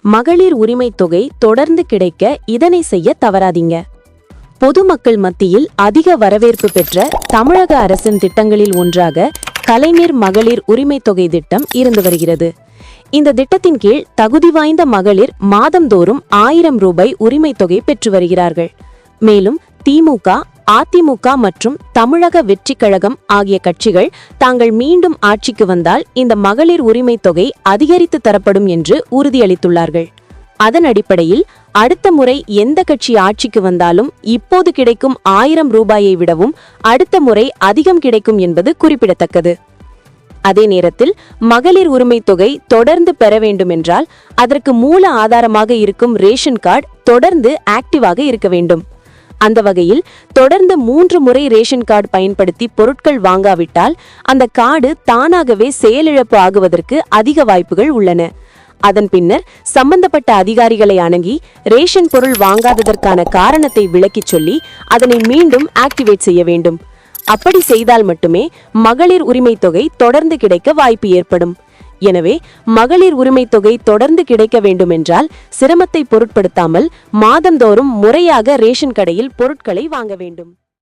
மகளிர் உரிமை தொகை தொடர்ந்து கிடைக்க இதனை செய்ய தவறாதீங்க. பொதுமக்கள் மத்தியில் அதிக வரவேற்பு பெற்ற தமிழக அரசின் திட்டங்களில் ஒன்றாக கலைஞர் மகளிர் உரிமை தொகை திட்டம் இருந்து வருகிறது. இந்த திட்டத்தின் கீழ் தகுதி வாய்ந்த மகளிர் மாதந்தோறும் 1000 ரூபாய் உரிமை தொகை பெற்று வருகிறார்கள். மேலும் திமுக, அதிமுக மற்றும் தமிழக வெற்றிக் கழகம் ஆகிய கட்சிகள் தாங்கள் மீண்டும் ஆட்சிக்கு வந்தால் இந்த மகளிர் உரிமை தொகை அதிகரித்து தரப்படும் என்று உறுதியளித்துள்ளார்கள். அதன் அடிப்படையில் அடுத்த முறை எந்த கட்சி ஆட்சிக்கு வந்தாலும் இப்போது கிடைக்கும் 1000 ரூபாயை விடவும் அடுத்த முறை அதிகம் கிடைக்கும் என்பது குறிப்பிடத்தக்கது. அதே நேரத்தில் மகளிர் உரிமை தொகை தொடர்ந்து பெற வேண்டுமென்றால் அதற்கு மூல ஆதாரமாக இருக்கும் ரேஷன் கார்டு தொடர்ந்து ஆக்டிவாக இருக்க வேண்டும். அந்த வகையில் தொடர்ந்து 3 முறை ரேஷன் கார்டு பயன்படுத்தி பொருட்கள் வாங்காவிட்டால் அந்த கார்டு தானாகவே செயலிழப்பு ஆகுவதற்கு அதிக வாய்ப்புகள் உள்ளன. அதன் பின்னர் சம்பந்தப்பட்ட அதிகாரிகளை அணுகி ரேஷன் பொருள் வாங்காததற்கான காரணத்தை விளக்கிச் சொல்லி அதனை மீண்டும் ஆக்டிவேட் செய்ய வேண்டும். அப்படி செய்தால் மட்டுமே மகளிர் உரிமை தொகை தொடர்ந்து கிடைக்க வாய்ப்பு ஏற்படும். எனவே மகளிர் உரிமை தொகை தொடர்ந்து கிடைக்க வேண்டுமென்றால் சிரமத்தை பொருட்படுத்தாமல் மாதந்தோறும் முறையாக ரேஷன் கடையில் பொருட்களை வாங்க வேண்டும்.